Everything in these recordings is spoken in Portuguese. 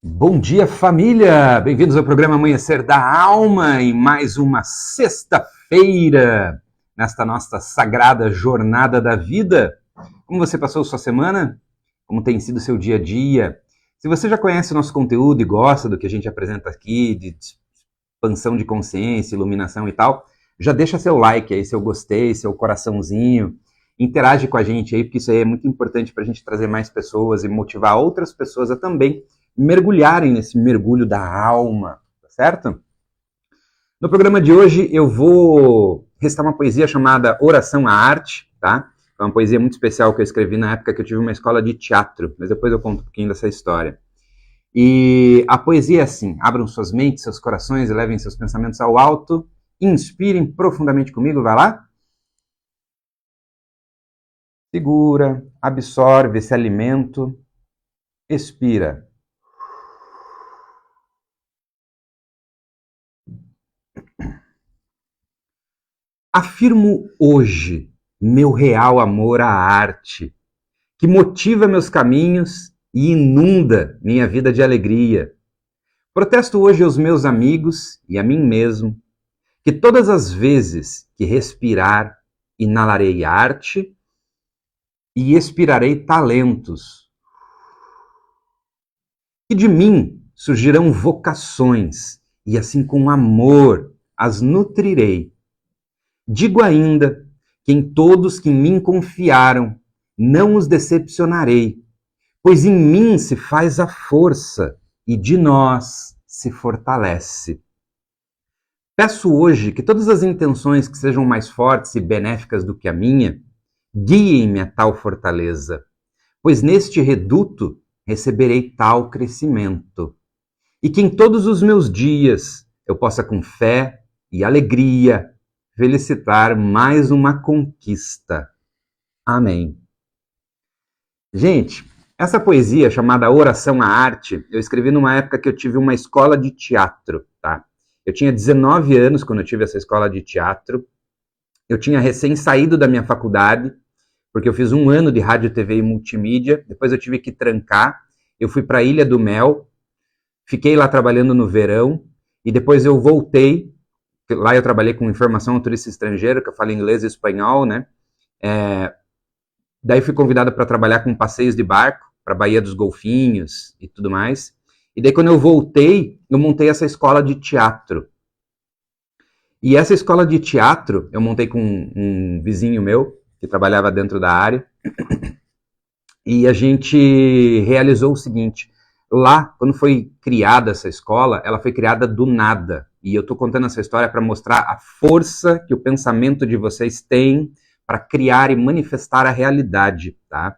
Bom dia, família! Bem-vindos ao programa Amanhecer da Alma em mais uma sexta-feira, nesta nossa sagrada jornada da vida. Como você passou sua semana? Como tem sido seu dia a dia? Se você já conhece o nosso conteúdo e gosta do que a gente apresenta aqui, de expansão de consciência, iluminação e tal, já deixa seu like aí, seu gostei, seu coraçãozinho. Interage com a gente aí, porque isso aí é muito importante para a gente trazer mais pessoas e motivar outras pessoas a também mergulharem nesse mergulho da alma, tá certo? No programa de hoje eu vou recitar uma poesia chamada Oração à Arte, tá? É uma poesia muito especial que eu escrevi na época que eu tive uma escola de teatro, mas depois eu conto um pouquinho dessa história. E a poesia é assim: abram suas mentes, seus corações, elevem seus pensamentos ao alto, inspirem profundamente comigo, vai lá? Segura, absorve esse alimento, expira. Afirmo hoje meu real amor à arte, que motiva meus caminhos e inunda minha vida de alegria. Protesto hoje aos meus amigos e a mim mesmo, que todas as vezes que respirar, inalarei arte e expirarei talentos. E de mim surgirão vocações, e assim com amor as nutrirei. Digo ainda que em todos que em mim confiaram, não os decepcionarei, pois em mim se faz a força e de nós se fortalece. Peço hoje que todas as intenções que sejam mais fortes e benéficas do que a minha, guiem-me a tal fortaleza, pois neste reduto receberei tal crescimento. E que em todos os meus dias eu possa com fé e alegria felicitar mais uma conquista. Amém. Gente, essa poesia chamada Oração à Arte, eu escrevi numa época que eu tive uma escola de teatro, tá? Eu tinha 19 anos quando eu tive essa escola de teatro. Eu tinha recém saído da minha faculdade, porque eu fiz um ano de rádio, TV e multimídia. Depois eu tive que trancar. Eu fui para a Ilha do Mel, fiquei lá trabalhando no verão, e depois eu voltei. Lá eu trabalhei com informação ao turista estrangeiro, que eu falo inglês e espanhol, né? Daí fui convidado para trabalhar com passeios de barco, para a Baía dos Golfinhos e tudo mais. E daí quando eu voltei, eu montei essa escola de teatro. E essa escola de teatro, eu montei com um vizinho meu, que trabalhava dentro da área, e a gente realizou o seguinte: lá, quando foi criada essa escola, ela foi criada do nada. E eu estou contando essa história para mostrar a força que o pensamento de vocês tem para criar e manifestar a realidade, tá?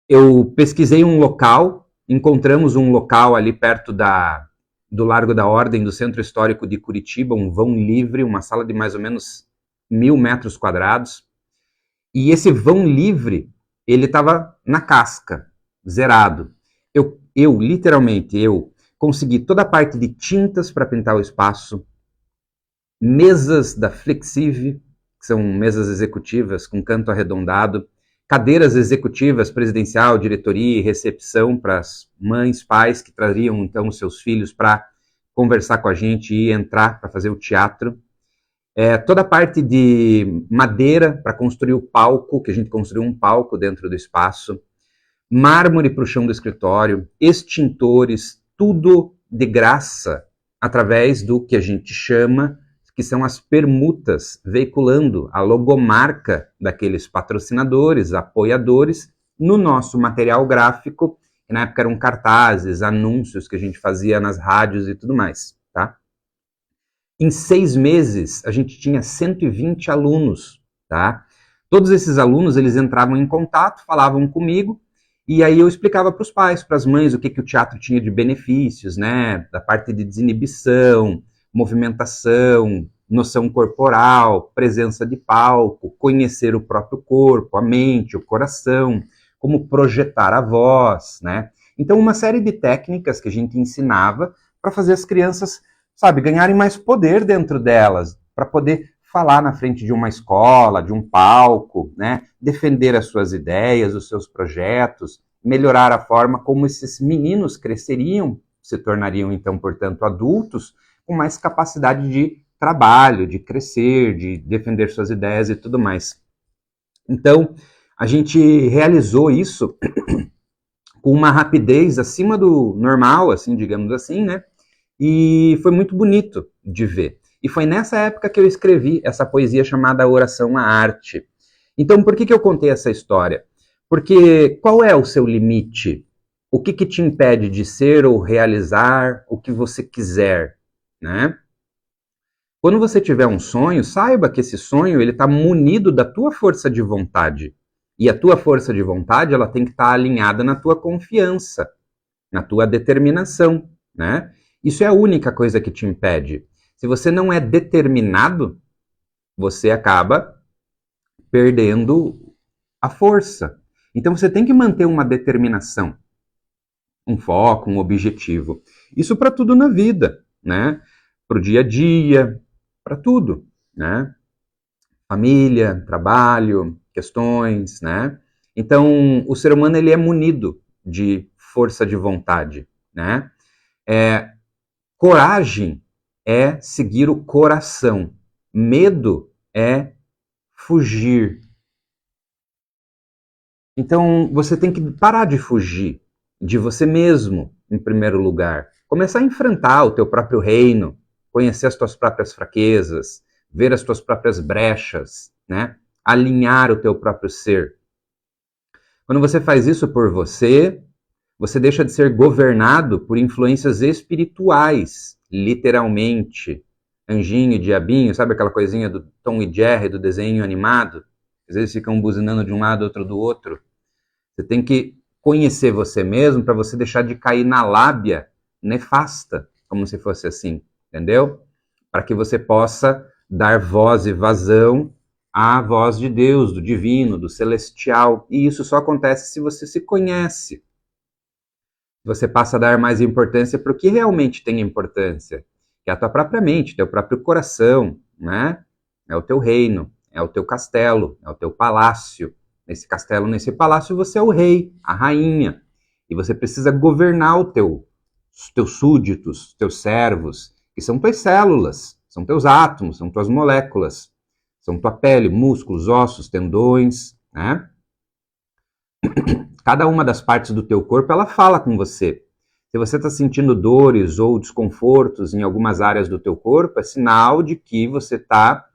Eu pesquisei um local, encontramos um local ali perto do Largo da Ordem, do Centro Histórico de Curitiba, um vão livre, uma sala de mais ou menos 1.000 metros quadrados. E esse vão livre, ele estava na casca, zerado. Literalmente, consegui toda a parte de tintas para pintar o espaço, mesas da Flexive, que são mesas executivas com canto arredondado, cadeiras executivas, presidencial, diretoria e recepção para as mães, pais que trariam então os seus filhos para conversar com a gente e entrar para fazer o teatro. Toda a parte de madeira para construir o palco, que a gente construiu um palco dentro do espaço, mármore para o chão do escritório, extintores, tudo de graça, através do que a gente chama, que são as permutas, veiculando a logomarca daqueles patrocinadores, apoiadores, no nosso material gráfico, que na época eram cartazes, anúncios que a gente fazia nas rádios e tudo mais, tá? Em 6 meses, a gente tinha 120 alunos, tá? Todos esses alunos, eles entravam em contato, falavam comigo, e aí eu explicava para os pais, para as mães, o que o teatro tinha de benefícios, né? Da parte de desinibição, movimentação, noção corporal, presença de palco, conhecer o próprio corpo, a mente, o coração, como projetar a voz, né? Então, uma série de técnicas que a gente ensinava para fazer as crianças, sabe, ganharem mais poder dentro delas, para poder falar na frente de uma escola, de um palco, né? Defender as suas ideias, os seus projetos, melhorar a forma como esses meninos cresceriam, se tornariam então, portanto, adultos com mais capacidade de trabalho, de crescer, de defender suas ideias e tudo mais. Então, a gente realizou isso com uma rapidez acima do normal, assim, digamos assim, né? E foi muito bonito de ver. E foi nessa época que eu escrevi essa poesia chamada Oração à Arte. Então, por que eu contei essa história? Porque qual é o seu limite? O que te impede de ser ou realizar o que você quiser, né? Quando você tiver um sonho, saiba que esse sonho ele está munido da tua força de vontade. E a tua força de vontade ela tem que estar alinhada na tua confiança, na tua determinação, né? Isso é a única coisa que te impede. Se você não é determinado, você acaba perdendo a força. Então você tem que manter uma determinação, um foco, um objetivo. Isso para tudo na vida, né? Para o dia a dia, para tudo, né? Família, trabalho, questões, né? Então, o ser humano ele é munido de força de vontade, né? Coragem é seguir o coração. Medo é fugir. Então, você tem que parar de fugir de você mesmo, em primeiro lugar. Começar a enfrentar o teu próprio reino, conhecer as tuas próprias fraquezas, ver as tuas próprias brechas, né? Alinhar o teu próprio ser. Quando você faz isso por você, você deixa de ser governado por influências espirituais, literalmente. Anjinho, diabinho, sabe aquela coisinha do Tom e Jerry, do desenho animado? Às vezes ficam buzinando de um lado, outro do outro. Você tem que conhecer você mesmo para você deixar de cair na lábia nefasta, como se fosse assim, entendeu? Para que você possa dar voz e vazão à voz de Deus, do divino, do celestial. E isso só acontece se você se conhece. Você passa a dar mais importância para o que realmente tem importância, que é a tua própria mente, teu próprio coração, né? É o teu reino, é o teu castelo, é o teu palácio. Nesse castelo, nesse palácio, você é o rei, a rainha. E você precisa governar os teus súditos, teus servos, que são tuas células, são teus átomos, são tuas moléculas, são tua pele, músculos, ossos, tendões, né? Cada uma das partes do teu corpo, ela fala com você. Se você está sentindo dores ou desconfortos em algumas áreas do teu corpo, é sinal de que você está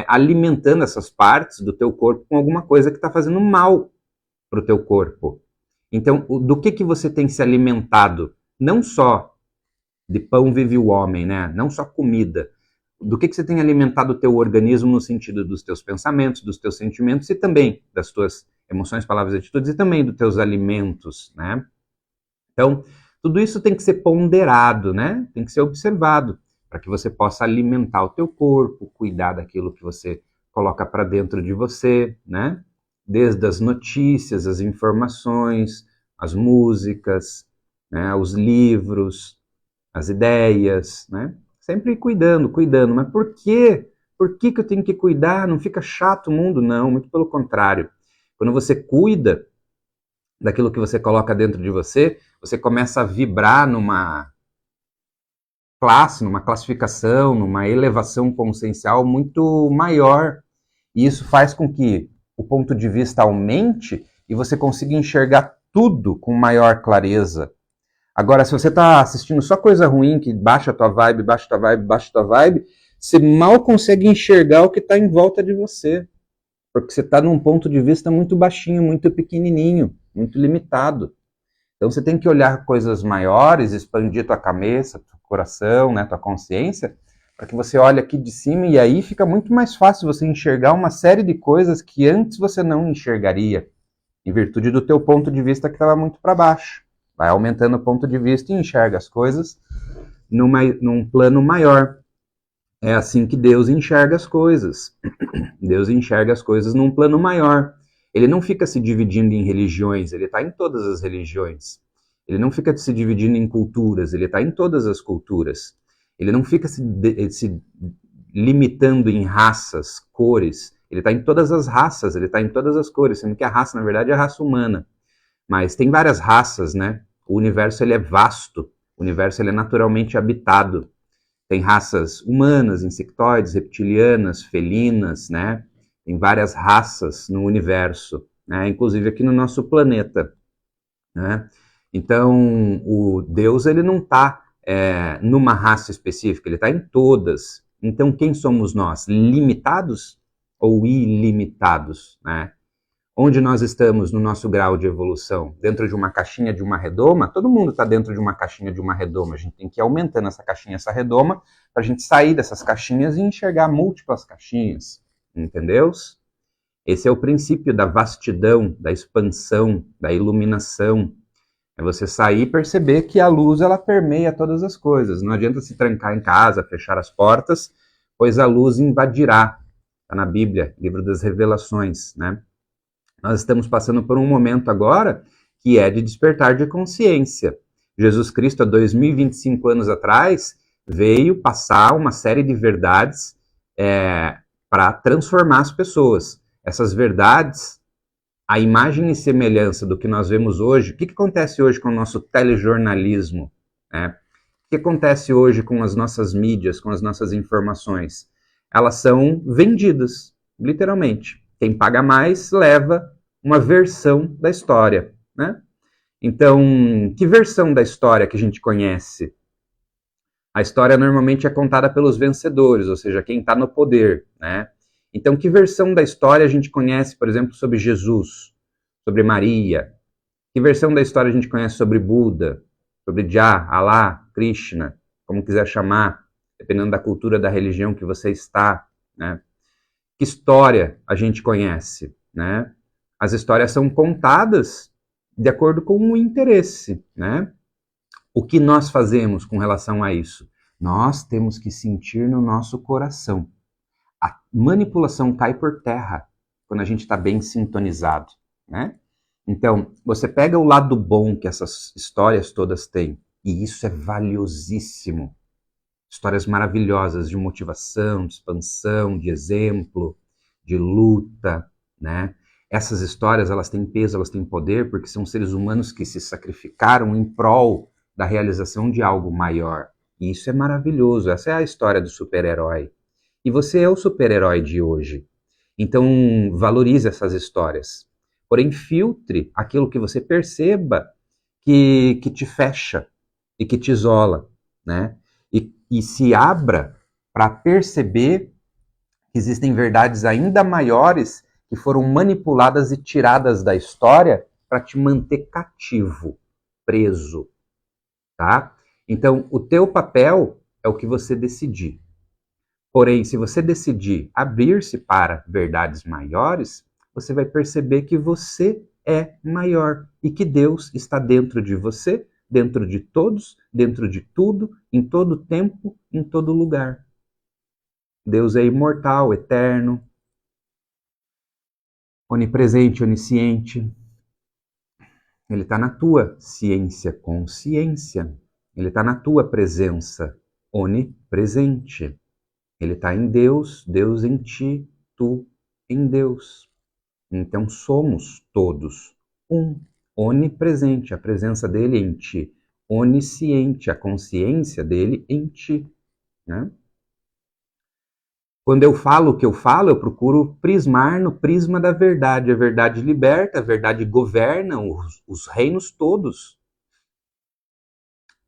alimentando essas partes do teu corpo com alguma coisa que está fazendo mal para o teu corpo. Então, do que você tem se alimentado? Não só de pão vive o homem, né? Não só comida. Do que você tem alimentado o teu organismo no sentido dos teus pensamentos, dos teus sentimentos e também das tuas emoções, palavras e atitudes e também dos teus alimentos, né? Então, tudo isso tem que ser ponderado, né? Tem que ser observado para que você possa alimentar o teu corpo, cuidar daquilo que você coloca para dentro de você, né? Desde as notícias, as informações, as músicas, né? Os livros, as ideias, né? Sempre cuidando. Mas por quê? Por que eu tenho que cuidar? Não fica chato o mundo? Não, muito pelo contrário. Quando você cuida daquilo que você coloca dentro de você, você começa a vibrar numa classe, numa classificação, numa elevação consciencial muito maior. E isso faz com que o ponto de vista aumente e você consiga enxergar tudo com maior clareza. Agora, se você está assistindo só coisa ruim, que baixa a tua vibe, você mal consegue enxergar o que está em volta de você. Porque você está num ponto de vista muito baixinho, muito pequenininho, muito limitado. Então você tem que olhar coisas maiores, expandir tua cabeça, teu coração, né, tua consciência, para que você olhe aqui de cima e aí fica muito mais fácil você enxergar uma série de coisas que antes você não enxergaria, em virtude do teu ponto de vista que estava muito para baixo. Vai aumentando o ponto de vista e enxerga as coisas num plano maior. É assim que Deus enxerga as coisas. Deus enxerga as coisas num plano maior. Ele não fica se dividindo em religiões, ele está em todas as religiões. Ele não fica se dividindo em culturas, ele está em todas as culturas. Ele não fica se limitando em raças, cores. Ele está em todas as raças, ele está em todas as cores, sendo que a raça, na verdade, é a raça humana. Mas tem várias raças, né? O universo ele é vasto, o universo ele é naturalmente habitado. Tem raças humanas, insectoides, reptilianas, felinas, né? Tem várias raças no universo, né? Inclusive aqui no nosso planeta, né? Então, o Deus ele não está numa raça específica, ele está em todas. Então, quem somos nós? Limitados ou ilimitados, né? Onde nós estamos no nosso grau de evolução? Dentro de uma caixinha de uma redoma? Todo mundo está dentro de uma caixinha de uma redoma. A gente tem que ir aumentando essa caixinha, essa redoma, para a gente sair dessas caixinhas e enxergar múltiplas caixinhas. Entendeu? Esse é o princípio da vastidão, da expansão, da iluminação. É você sair e perceber que a luz ela permeia todas as coisas. Não adianta se trancar em casa, fechar as portas, pois a luz invadirá. Está na Bíblia, livro das Revelações, né? Nós estamos passando por um momento agora que é de despertar de consciência. Jesus Cristo, há 2025 anos atrás, veio passar uma série de verdades para transformar as pessoas. Essas verdades, a imagem e semelhança do que nós vemos hoje, o que acontece hoje com o nosso telejornalismo? O que acontece hoje com as nossas mídias, com as nossas informações? Elas são vendidas, literalmente. Quem paga mais leva uma versão da história, né? Então, que versão da história que a gente conhece? A história normalmente é contada pelos vencedores, ou seja, quem está no poder, né? Então, que versão da história a gente conhece, por exemplo, sobre Jesus, sobre Maria? Que versão da história a gente conhece sobre Buda, sobre Jah, Allah, Krishna, como quiser chamar, dependendo da cultura, da religião que você está, né? Que história a gente conhece, né? As histórias são contadas de acordo com o interesse, né? O que nós fazemos com relação a isso? Nós temos que sentir no nosso coração. A manipulação cai por terra quando a gente está bem sintonizado, né? Então, você pega o lado bom que essas histórias todas têm, e isso é valiosíssimo. Histórias maravilhosas de motivação, de expansão, de exemplo, de luta, né? Essas histórias, elas têm peso, elas têm poder, porque são seres humanos que se sacrificaram em prol da realização de algo maior. E isso é maravilhoso, essa é a história do super-herói. E você é o super-herói de hoje. Então, valorize essas histórias. Porém, filtre aquilo que você perceba que te fecha e que te isola, né? E se abra para perceber que existem verdades ainda maiores que foram manipuladas e tiradas da história para te manter cativo, preso, tá? Então, o teu papel é o que você decidir. Porém, se você decidir abrir-se para verdades maiores, você vai perceber que você é maior e que Deus está dentro de você, dentro de todos, dentro de tudo, em todo tempo, em todo lugar. Deus é imortal, eterno, onipresente, onisciente. Ele está na tua ciência, consciência. Ele está na tua presença, onipresente. Ele está em Deus, Deus em ti, tu em Deus. Então somos todos um, onipresente, a presença dele em ti, onisciente, a consciência dele em ti, né? Quando eu falo o que eu falo, eu procuro prismar no prisma da verdade. A verdade liberta, a verdade governa os reinos todos.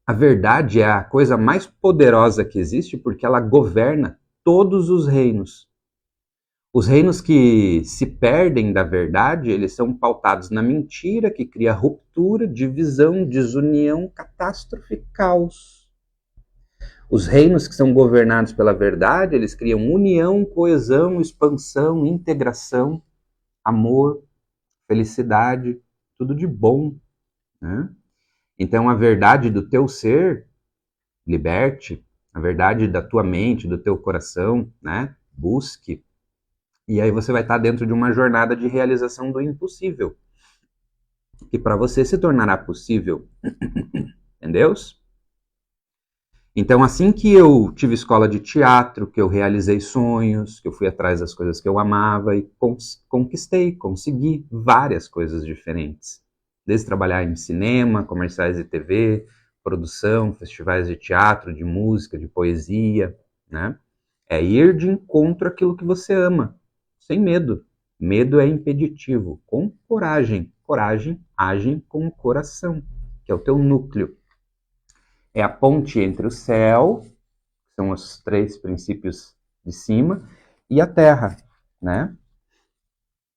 A verdade é a coisa mais poderosa que existe porque ela governa todos os reinos. Os reinos que se perdem da verdade, eles são pautados na mentira, que cria ruptura, divisão, desunião, catástrofe, caos. Os reinos que são governados pela verdade, eles criam união, coesão, expansão, integração, amor, felicidade, tudo de bom, né? Então a verdade do teu ser, liberte, a verdade da tua mente, do teu coração, né? Busque. E aí você vai estar dentro de uma jornada de realização do impossível, que para você se tornará possível. Entendeu? Então, assim que eu tive escola de teatro, que eu realizei sonhos, que eu fui atrás das coisas que eu amava e conquistei, consegui várias coisas diferentes, desde trabalhar em cinema, comerciais de TV, produção, festivais de teatro, de música, de poesia, né? É ir de encontro àquilo que você ama, sem medo. Medo é impeditivo, com coragem. Coragem age com o coração, que é o teu núcleo. É a ponte entre o céu, que são os 3 princípios de cima, e a terra, né?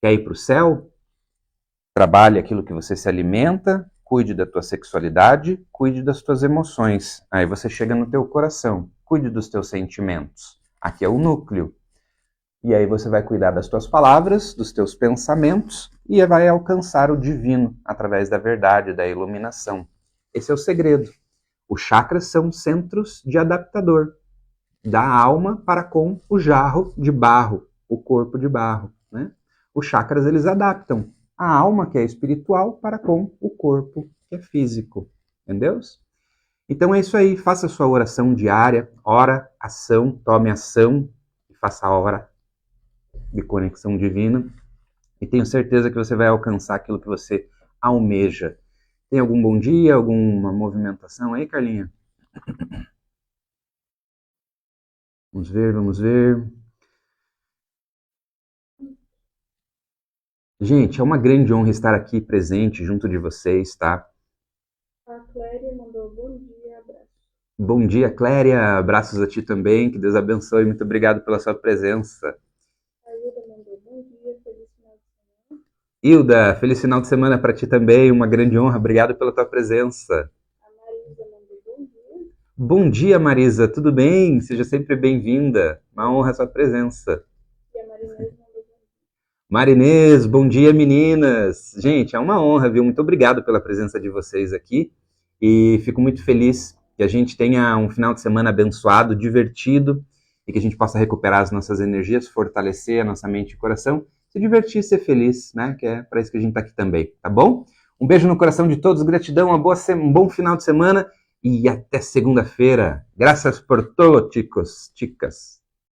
Quer ir para o céu? Trabalhe aquilo que você se alimenta, cuide da tua sexualidade, cuide das tuas emoções. Aí você chega no teu coração, cuide dos teus sentimentos. Aqui é o núcleo. E aí você vai cuidar das tuas palavras, dos teus pensamentos e vai alcançar o divino através da verdade, da iluminação. Esse é o segredo. Os chakras são centros de adaptador da alma para com o jarro de barro, o corpo de barro, né? Os chakras, eles adaptam a alma, que é espiritual, para com o corpo, que é físico. Entendeu? Então é isso aí, faça a sua oração diária, ora, ação, tome ação e faça a hora de conexão divina. E tenho certeza que você vai alcançar aquilo que você almeja. Tem algum bom dia, alguma movimentação aí, Carlinha? Vamos ver, vamos ver. Gente, é uma grande honra estar aqui presente junto de vocês, tá? A Cléria mandou bom dia, abraço. Bom dia, Cléria. Abraços a ti também. Que Deus abençoe. Muito obrigado pela sua presença. A Hilda mandou bom dia, feliz final de semana. Hilda, feliz final de semana para ti também. Uma grande honra. Obrigado pela tua presença. A Marisa mandou bom dia. Bom dia, Marisa. Tudo bem? Seja sempre bem-vinda. Uma honra a sua presença. E a Marinês mandou bom dia. Marinês, bom dia, meninas. Gente, é uma honra, viu? Muito obrigado pela presença de vocês aqui. E fico muito feliz que a gente tenha um final de semana abençoado, divertido, e que a gente possa recuperar as nossas energias, fortalecer a nossa mente e coração, se divertir e ser feliz, né? Que é para isso que a gente está aqui também, tá bom? Um beijo no coração de todos, gratidão, um bom final de semana e até segunda-feira. Graças por todo, chicos, chicas.